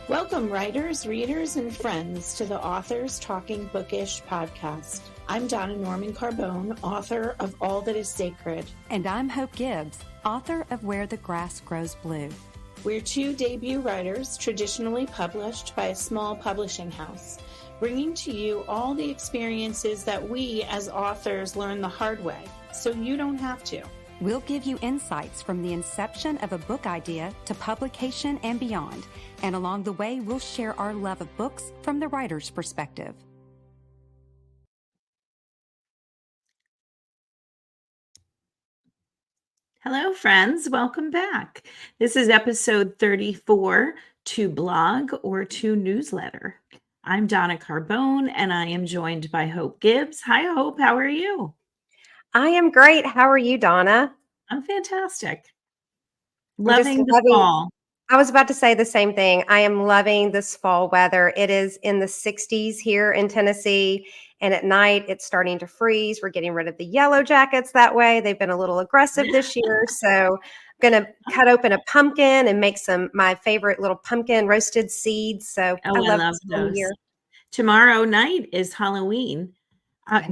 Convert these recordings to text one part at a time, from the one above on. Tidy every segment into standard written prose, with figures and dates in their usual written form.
Welcome, writers, readers, and friends to the Authors Talking Bookish podcast. I'm Donna Norman Carbone, author of All That Is Sacred. And I'm Hope Gibbs, author of Where the Grass Grows Blue. We're two debut writers traditionally published by a small publishing house, bringing to you all the experiences that we as authors learn the hard way, so you don't have to. We'll give you insights from the inception of a book idea to publication and beyond. And along the way, we'll share our love of books from the writer's perspective. Hello, friends. Welcome back. This is episode 34, To Blog or To Newsletter. I'm Donna Carbone, and I am joined by Hope Gibbs. Hi, Hope. How are you? I am great. How are you, Donna? I'm fantastic. Loving the fall. I was about to say the same thing. I am loving this fall weather. It is in the 60s here in Tennessee, and at night it's starting to freeze. We're getting rid of the yellow jackets that way. They've been a little aggressive this year, so I'm going to cut open a pumpkin and make my favorite little pumpkin roasted seeds. So I love those. Tomorrow night is Halloween.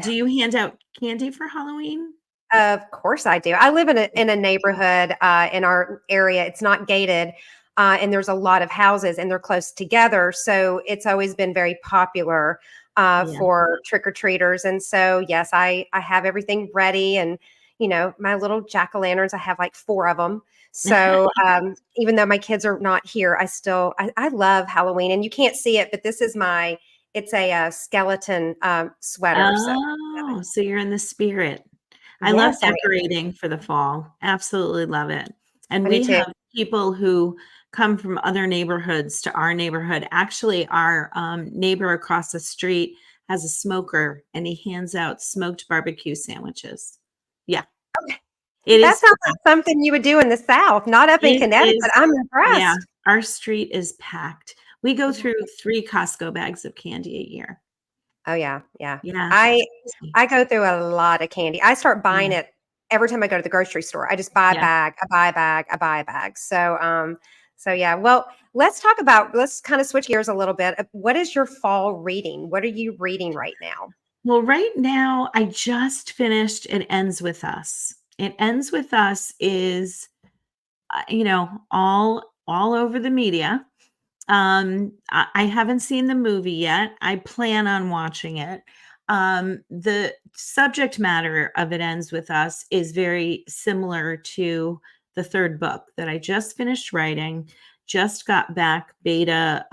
Do you hand out candy for Halloween? Of course I do. I live in a neighborhood in our area. It's not gated, and there's a lot of houses, and they're close together. So it's always been very popular for trick-or-treaters. And so, yes, I have everything ready. And, you know, my little jack-o'-lanterns, I have like 4 of them. So even though my kids are not here, I love Halloween. And you can't see it, but this is it's a skeleton sweater. So you're in the spirit. I love decorating for the fall. Absolutely love it. And we have people who come from other neighborhoods to our neighborhood. Actually, our neighbor across the street has a smoker, and he hands out smoked barbecue sandwiches. Yeah. Okay. That sounds like something you would do in the South, not up in Connecticut. I'm impressed. Yeah, our street is packed. We go through 3 Costco bags of candy a year. Oh, yeah. I go through a lot of candy. I start buying it every time I go to the grocery store. I just buy a bag, I buy a bag. So yeah. Well, let's kind of switch gears a little bit. What is your fall reading? What are you reading right now? Well, right now, I just finished It Ends With Us. It Ends With Us is, all over the media. I haven't seen the movie yet. I plan on watching it. The subject matter of It Ends With Us is very similar to the 3rd book that I just finished writing, just got back beta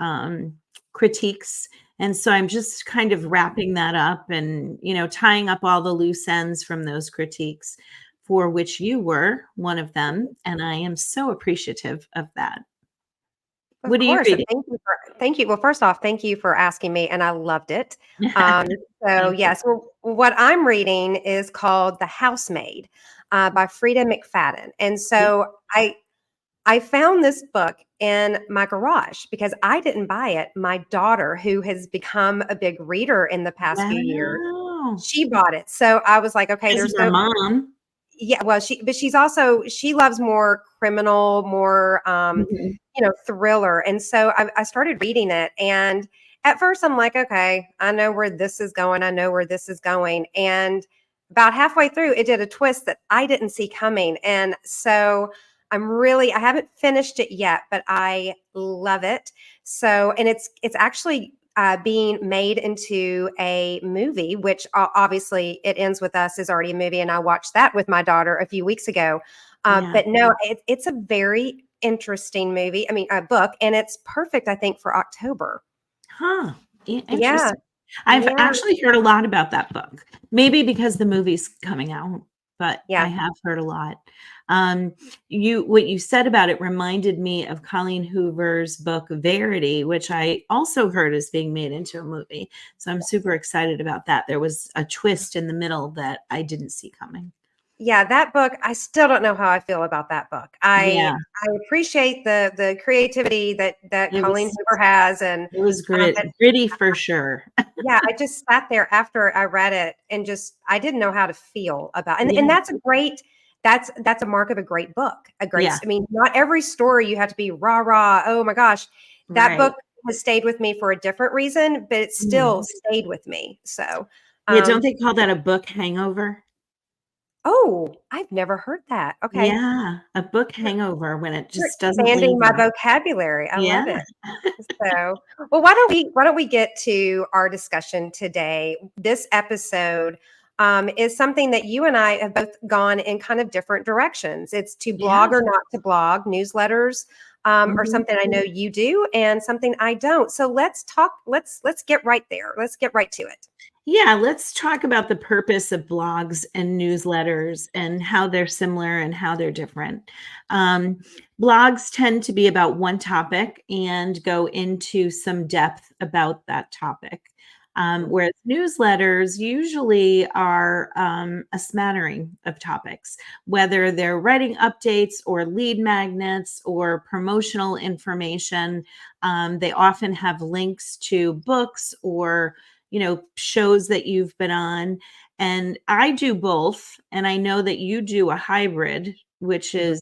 critiques. And so I'm just kind of wrapping that up and, tying up all the loose ends from those critiques, for which you were one of them. And I am so appreciative of that. What are you reading? Thank you. Well, first off, thank you for asking me, and I loved it. Yes, well, what I'm reading is called The Housemaid by Freida McFadden. And so I found this book in my garage because I didn't buy it. My daughter, who has become a big reader in the past few years, she bought it. So I was like, okay, there's her mom. Yeah, well, she loves more criminal, more thriller. And so I started reading it, and at first I'm like, okay, I know where this is going. And about halfway through, it did a twist that I didn't see coming. And so I haven't finished it yet, but I love it. So, and it's actually being made into a movie, which obviously It Ends With Us is already a movie. And I watched that with my daughter a few weeks ago. But no, it's a very interesting book, and it's perfect, I think, for October. Huh. Yeah. I've actually heard a lot about that book, maybe because the movie's coming out, but I have heard a lot. What you said about it reminded me of Colleen Hoover's book Verity, which I also heard is being made into a movie. So I'm super excited about that. There was a twist in the middle that I didn't see coming. Yeah, that book, I still don't know how I feel about that book. I appreciate the creativity that Colleen Hoover has, and it was gritty for sure. Yeah, I just sat there after I read it and I didn't know how to feel about it. And that's a mark of a great book. I mean, not every story you have to be rah, rah. Oh my gosh. That book has stayed with me for a different reason, but it still Mm. stayed with me. So, Yeah, don't um, they call that a book hangover? oh, I've never heard that. Okay. Yeah, a book hangover when it You're just doesn't leave expanding my you. vocabulary. I love Yeah. it. So, well, why don't we get to our discussion today? This episode is something that you and I have both gone in kind of different directions. It's to Yeah. blog or not to blog. Newsletters or Mhm. something I know you do, and something I don't. So let's talk. Let's get right there. Let's get right to it. Yeah, let's talk about the purpose of blogs and newsletters and how they're similar and how they're different. Um, Blogs tend to be about one topic and go into some depth about that topic. Whereas newsletters usually are a smattering of topics, whether they're writing updates or lead magnets or promotional information. They often have links to books or shows that you've been on. And I do both. And I know that you do a hybrid, which Mhm. is,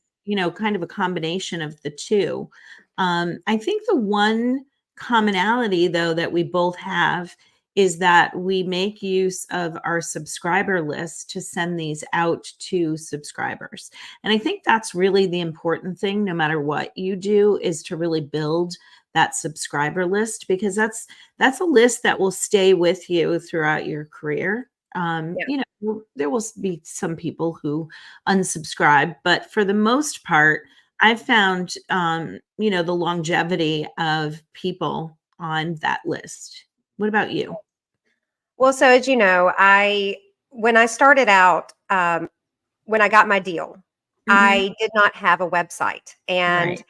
kind of a combination of the two. I think the one commonality, though, that we both have is that we make use of our subscriber list to send these out to subscribers. And I think that's really the important thing, no matter what you do, is to really build that subscriber list, because that's a list that will stay with you throughout your career. Yeah. There will be some people who unsubscribe, but for the most part, I've found, the longevity of people on that list. What about you? Well, so as you know, I when I started out, when I got my deal, Hmm. I did not have a website, and Right.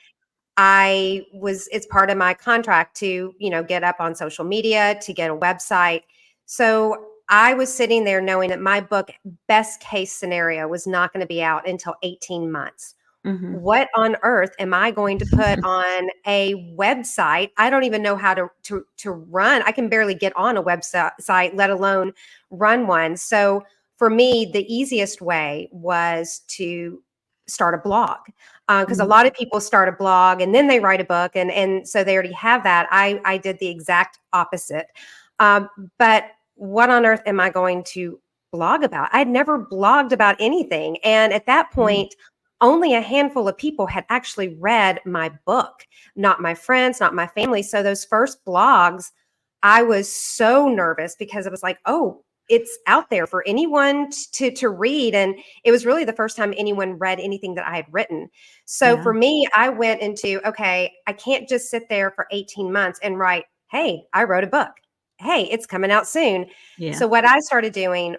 it's part of my contract to, get up on social media, to get a website. So I was sitting there knowing that my book, best case scenario, was not going to be out until 18 months. Hmm. What on earth am I going to put on a website? I don't even know how to run. I can barely get on a website, let alone run one. So for me, the easiest way was to start a blog, because a Hmm. lot of people start a blog and then they write a book, and so they already have that. I did the exact opposite. Um, but what on earth am I going to blog about? I'd never blogged about anything, and at that point only a handful of people had actually read my book, not my friends, not my family. So those first blogs, I was so nervous because it was like, oh, it's out there for anyone to read. And it was really the first time anyone read anything that I had written. So Yeah. for me, I went into, okay, I can't just sit there for 18 months and write, hey, I wrote a book. Hey, it's coming out soon. Yeah. So what I started doing,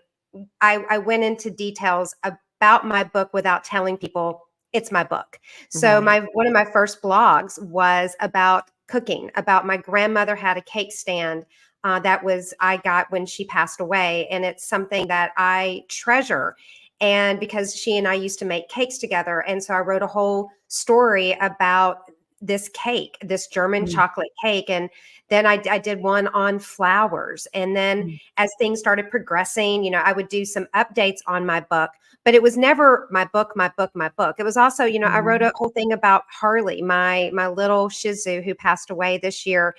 I went into details about my book without telling people it's my book. So Right. my one of my first blogs was about cooking. About my grandmother had a cake stand that was I got when she passed away, and it's something that I treasure. And because she and I used to make cakes together, and so I wrote a whole story about this cake, this German Mm. chocolate cake, and then I did one on flowers, and then Mm. as things started progressing, I would do some updates on my book, but it was never my book, my book, my book. It was also, I wrote Mhm. a whole thing about Harley, my little Shih Tzu who passed away this year.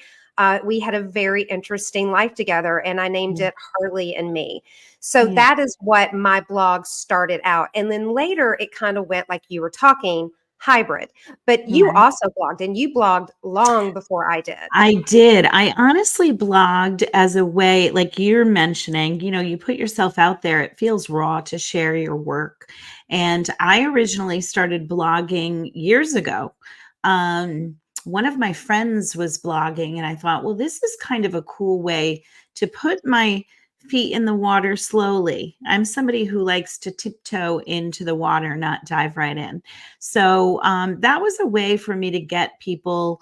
We had a very interesting life together, and I named Yeah. it Harley and Me. So Yeah. that is what my blog started out. And then later it kind of went like you were talking hybrid. But you Right. also blogged, and you blogged long before I did. I did. I honestly blogged as a way, like you're mentioning, you put yourself out there. It feels raw to share your work. And I originally started blogging years ago. One of my friends was blogging, and I thought, well, this is kind of a cool way to put my feet in the water slowly. I'm somebody who likes to tiptoe into the water, not dive right in. So that was a way for me to get people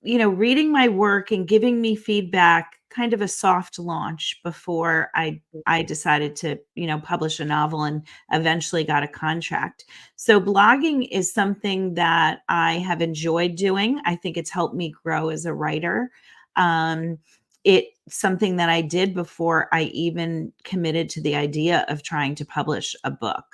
reading my work and giving me feedback, kind of a soft launch before I decided to, publish a novel and eventually got a contract. So blogging is something that I have enjoyed doing. I think it's helped me grow as a writer. Um, it's something that I did before I even committed to the idea of trying to publish a book.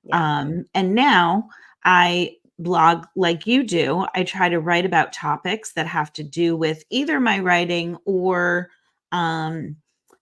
Yeah. And now I blog like you do. I try to write about topics that have to do with either my writing or um,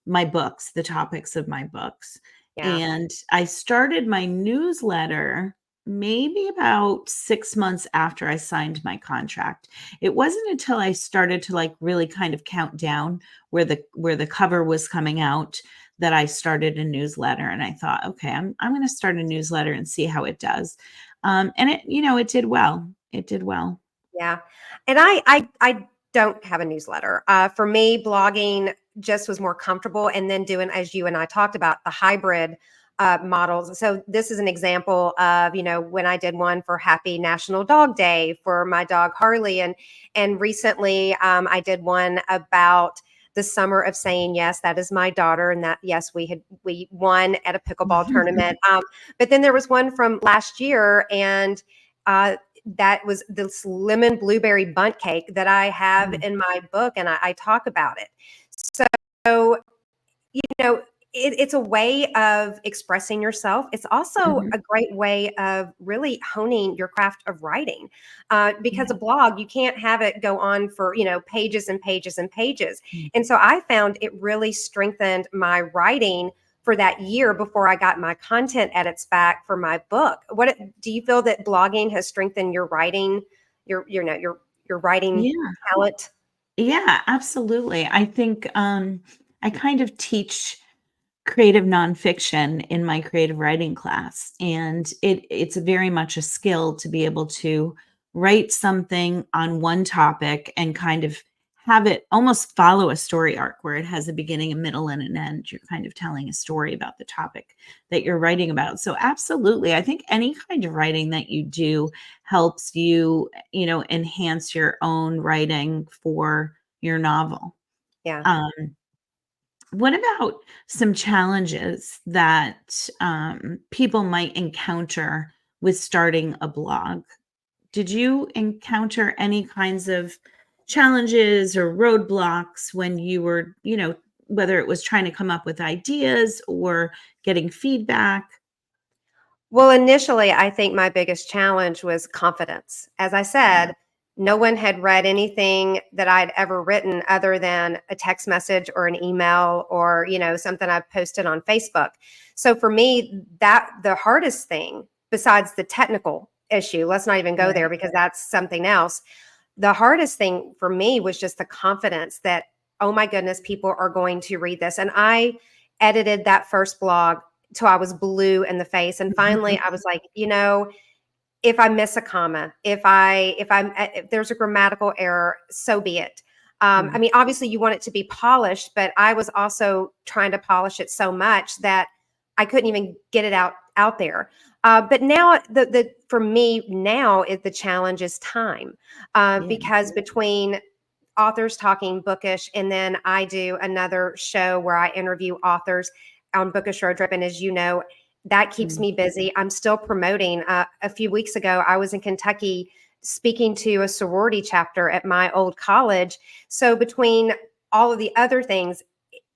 my books, the topics of my books. Yeah. And I started my newsletter maybe about 6 months after I signed my contract. It wasn't until I started to like really kind of count down where the cover was coming out that I started a newsletter. And I thought, okay, I'm going to start a newsletter and see how it does. And it, it did well. It did well. Yeah. And I don't have a newsletter. For me, blogging just was more comfortable. And then doing, as you and I talked about, the hybrid models. So this is an example of, when I did one for Happy National Dog Day for my dog Harley. And recently I did one about the summer of saying yes. That is my daughter. And that, yes, we won at a pickleball tournament. But then there was one from last year, and that was this lemon blueberry bundt cake that I have in my book, and I talk about it. So, it's a way of expressing yourself. It's also Mhm. a great way of really honing your craft of writing, because Yeah. a blog, you can't have it go on for, pages and pages and pages. Mm. And so I found it really strengthened my writing for that year before I got my content edits back for my book. What do you feel that blogging has strengthened your writing, your writing Yeah. talent? Yeah, absolutely. I think I kind of teach creative nonfiction in my creative writing class, and it's very much a skill to be able to write something on one topic and kind of have it almost follow a story arc where it has a beginning, a middle, and an end. You're kind of telling a story about the topic that you're writing about. So absolutely, I think any kind of writing that you do helps you, enhance your own writing for your novel. Yeah. Um, what about some challenges that people might encounter with starting a blog? Did you encounter any kinds of challenges or roadblocks when you were, whether it was trying to come up with ideas or getting feedback? Well, initially, I think my biggest challenge was confidence. As I Yeah. said, no one had read anything that I'd ever written other than a text message or an email or, something I posted on Facebook. So for me, that the hardest thing, besides the technical issue, let's not even go there Right. because that's something else. The hardest thing for me was just the confidence that, oh my goodness, people are going to read this. And I edited that first blog till I was blue in the face. And finally I was like, if I miss a comma, if there's a grammatical error, so be it. I Mhm. mean, obviously you want it to be polished, but I was also trying to polish it so much that I couldn't even get it out there. But now the for me now is the challenge is time, Yeah. because between authors talking bookish, and then I do another show where I interview authors on Bookish Road Trip, and as you know, that keeps Mm. me busy. I'm still promoting. A few weeks ago, I was in Kentucky speaking to a sorority chapter at my old college. So between all of the other things,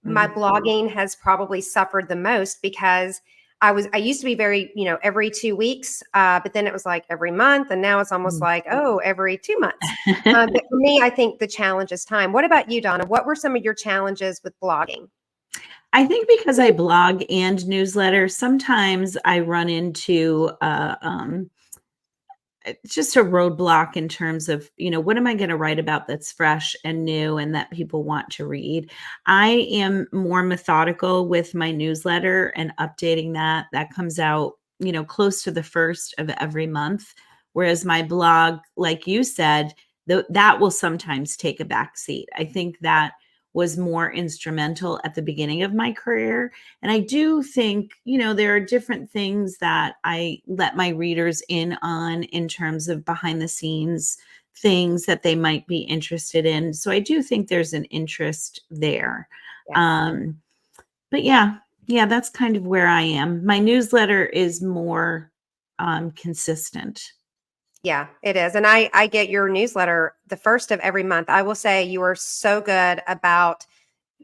my Mhm. blogging has probably suffered the most because I used to be very, every 2 weeks, but then it was like every month, and now it's almost Mm. like, oh, every 2 months. But for me, I think the challenge is time. What about you, Donna? What were some of your challenges with blogging? I think because I blog and newsletter, sometimes I run into it's just a roadblock in terms of, what am I going to write about that's fresh and new and that people want to read? I am more methodical with my newsletter and updating that. That comes out, close to the first of every month. Whereas my blog, like you said, that will sometimes take a back seat. I think that was more instrumental at the beginning of my career. And I do think, there are different things that I let my readers in on in terms of behind the scenes things that they might be interested in. So I do think there's an interest there. Yes. Um, but yeah, that's kind of where I am. My newsletter is more consistent. Yeah, it is. And I get your newsletter the first of every month. I will say you are so good about,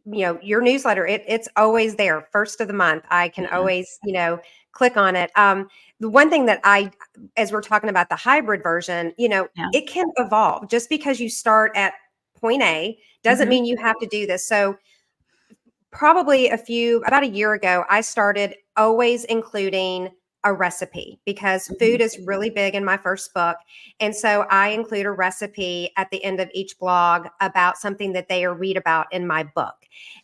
your newsletter. It's always there first of the month. I can Yeah. always, click on it. The one thing that as we're talking about the hybrid version, Yeah. it can evolve. Just because you start at point A doesn't Mhm. mean you have to do this. So probably about a year ago, I started always including a recipe because food Mhm. is really big in my first book. And so I include a recipe at the end of each blog about something that they read about in my book.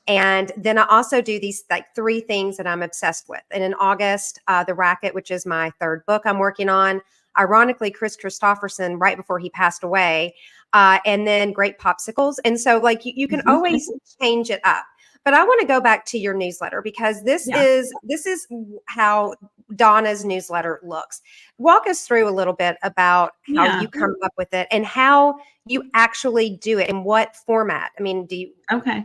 And then I also do these like 3 things that I'm obsessed with. And in August, The Racket, which is my 3rd book I'm working on, ironically, Chris Christopherson, right before he passed away, and then Great Popsicles. And so like you can always change it up. But I want to go back to your newsletter because this Yeah. is how Donna's newsletter looks. Walk us through a little bit about how Yeah. you come up with it and how you actually do it and what format. I mean, Okay.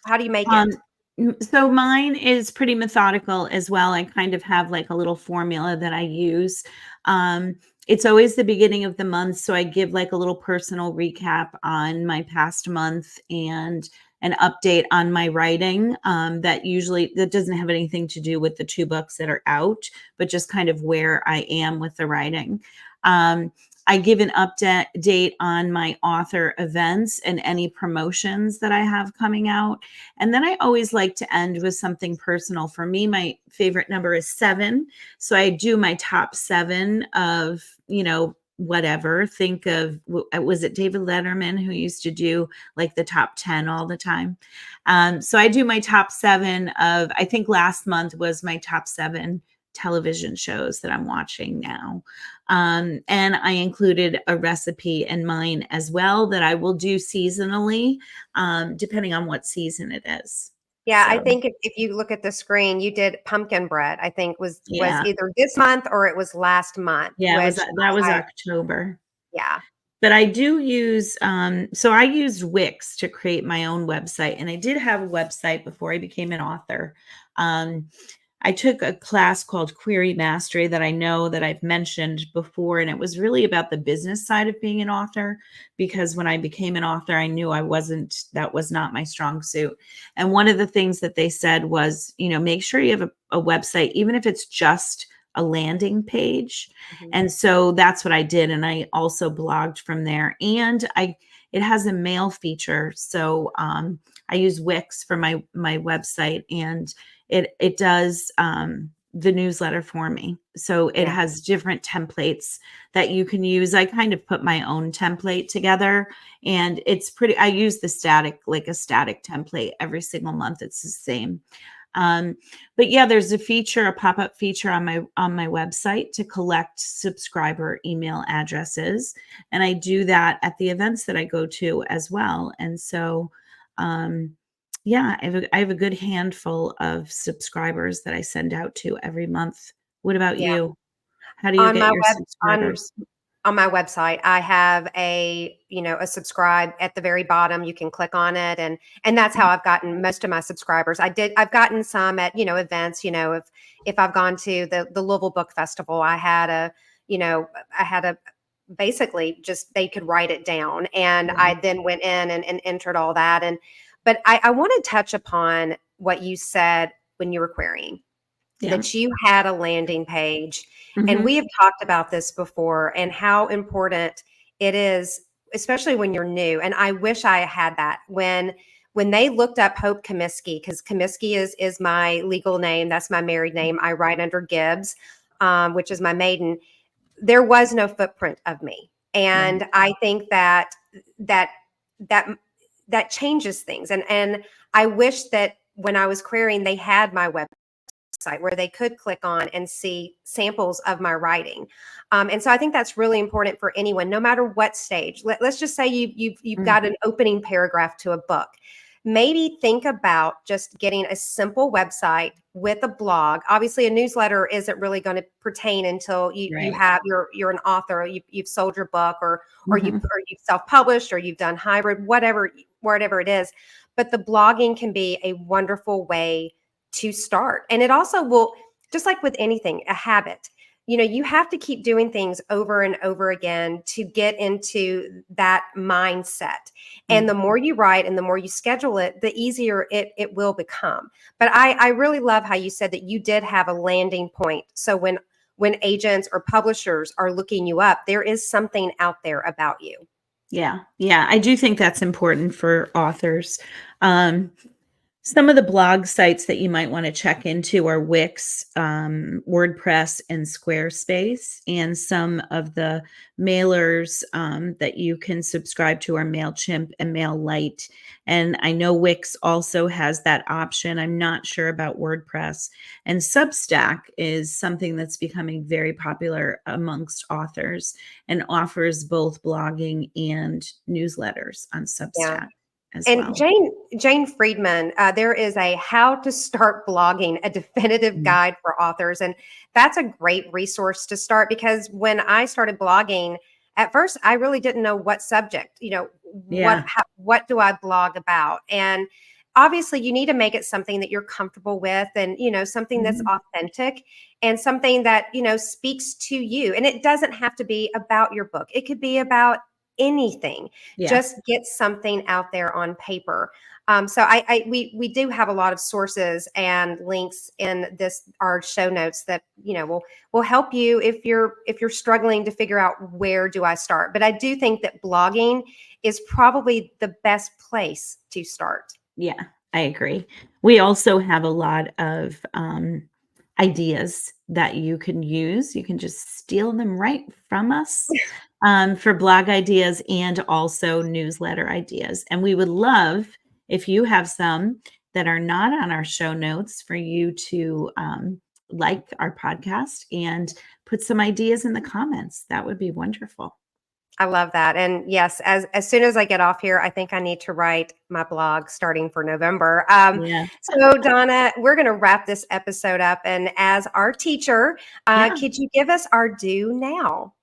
how do you make Um, it? so mine is pretty methodical as well. I kind of have like a little formula that I use. Um, it's always the beginning of the month, so I give like a little personal recap on my past month and an update on my writing. That doesn't have anything to do with the 2 books that are out, but just kind of where I am with the writing. Um, I give an update on my author events and any promotions that I have coming out. And then I always like to end with something personal. For me, my favorite number is 7. So I do my top 7 of, whatever. Think of, was it David Letterman who used to do like the top 10 all the time? So I do my top 7 of, I think last month was my top 7 television shows that I'm watching now. And I included a recipe in mine as well that I will do seasonally, depending on what season it is. Yeah, I So, think if you look at the screen, you did pumpkin bread. I think was yeah, either this month or it was last month, yeah, which that was I October. yeah. But I do use, so I used Wix to create my own website, and I did have a website before I became an author. Um, I took a class called Query Mastery that I know that I've mentioned before, and it was really about the business side of being an author, because when I became an author, I knew that was not my strong suit. And one of the things that they said was, make sure you have a website, even if it's just a landing page. Mhm. And so that's what I did. And I also blogged from there. And it has a mail feature. So I use Wix for my website, and it does the newsletter for me. So it Yeah. has different templates that you can use. I kind of put my own template together, and I use a static template every single month. It's the same. But yeah, there's a pop-up feature on my website to collect subscriber email addresses. And I do that at the events that I go to as well. And so yeah, I have a good handful of subscribers that I send out to every month. What about Yeah. you? How do you On get my your web on subscribers? On my website, I have a subscribe at the very bottom. You can click on it, and that's how I've gotten most of my subscribers. I've gotten some at, events, if I've gone to the Louisville Book Festival, I had a basically just they could write it down, and Yeah. I then went in and entered all that. But I want to touch upon what you said when you were querying Yeah. that you had a landing page. And Mhm. we have talked about this before and how important it is, especially when you're new. And I wish I had that when they looked up Hope Comiskey, because Comiskey is my legal name. That's my married name. I write under Gibbs, which is my maiden. There was no footprint of me. Right. And I think that that that changes things. And I wish that when I was querying, they had my website where they could click on and see samples of my writing. And so I think that's really important for anyone, no matter what stage. Let's just say you've Mm. got an opening paragraph to a book. Maybe think about just getting a simple website with a blog. Obviously, a newsletter isn't really going to pertain until you Right. have you're an author, or you've sold your book, or Mhm. you've self-published, or you've done hybrid, whatever it is. But the blogging can be a wonderful way to start. And it also will, just like with anything, a habit. you have to keep doing things over and over again to get into that mindset. And the more you write and the more you schedule it, the easier it will become. But I really love how you said that you did have a landing point. So when agents or publishers are looking you up, there is something out there about you. Yeah. Yeah. I do think that's important for authors. Some of the blog sites that you might want to check into are Wix, WordPress, and Squarespace. And some of the mailers that you can subscribe to are MailChimp and MailLite. And I know Wix also has that option. I'm not sure about WordPress. And Substack is something that's becoming very popular amongst authors and offers both blogging and newsletters on Substack. Yeah. As And well. Jane Friedman, there is a How to Start Blogging, a definitive guide for authors. And that's a great resource to start, because when I started blogging, at first, I really didn't know what subject, what do I blog about? And obviously you need to make it something that you're comfortable with, and, something that's authentic and something that, speaks to you. And it doesn't have to be about your book. It could be about anything. Yeah. Just get something out there on paper. So we do have a lot of sources and links in our show notes that will help you if you're struggling to figure out where do I start. But I do think that blogging is probably the best place to start. Yeah, I agree. We also have a lot of ideas that you can use. You can just steal them right from us for blog ideas and also newsletter ideas. And we would love if you have some that are not on our show notes for you to like our podcast and put some ideas in the comments. That would be wonderful. I love that. And yes, as soon as I get off here, I think I need to write my blog starting for November. So Donna, we're going to wrap this episode up. And as our teacher, could you give us our due now?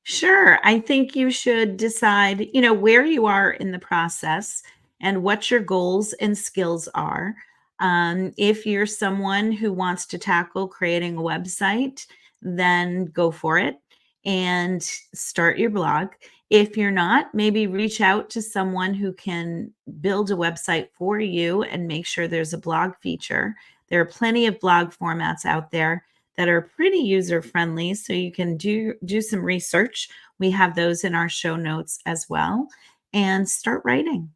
Sure. I think you should decide, where you are in the process and what your goals and skills are. If you're someone who wants to tackle creating a website, then go for it and start your blog. If you're not, maybe reach out to someone who can build a website for you and make sure there's a blog feature. There are plenty of blog formats out there that are pretty user-friendly, so you can do some research. We have those in our show notes as well, and start writing.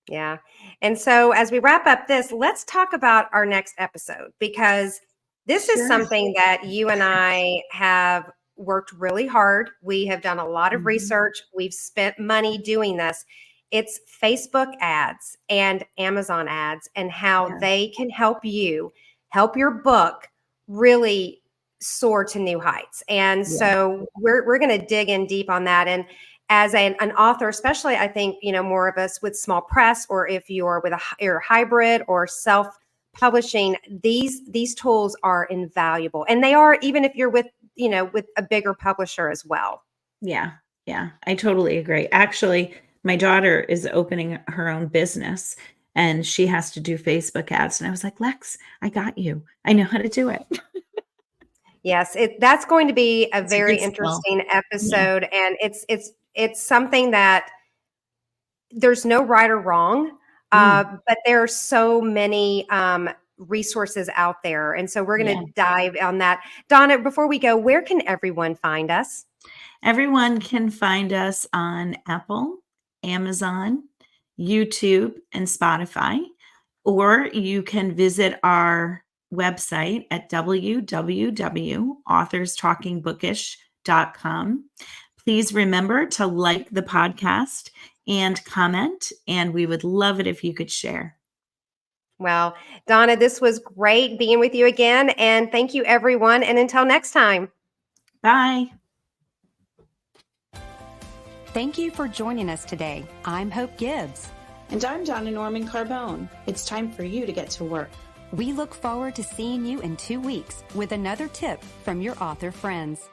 Yeah. And so as we wrap up this, let's talk about our next episode, because this is something that you and I have worked really hard. We have done a lot of research. We've spent money doing this. It's Facebook ads and Amazon ads, and how they can help you help your book really soar to new heights. And so we're going to dig in deep on that. And as an author, especially, I think, more of us with small press, or if you're with you're hybrid or self-publishing, these tools are invaluable. And they are, even if you're with a bigger publisher as well. Yeah. Yeah. I totally agree. Actually, my daughter is opening her own business and she has to do Facebook ads. And I was like, Lex, I got you. I know how to do it. Yes, that's going to be a very interesting episode. And it's something that there's no right or wrong, but there are so many resources out there. And so we're going to dive on that. Donna, before we go, where can everyone find us? Everyone can find us on Apple, Amazon, YouTube, and Spotify, or you can visit our website at www.authorstalkingbookish.com. Please remember to like the podcast and comment, and we would love it if you could share. Well, Donna, this was great being with you again, and thank you, everyone. And until next time. Bye. Thank you for joining us today. I'm Hope Gibbs. And I'm Donna Norman Carbone. It's time for you to get to work. We look forward to seeing you in 2 weeks with another tip from your author friends.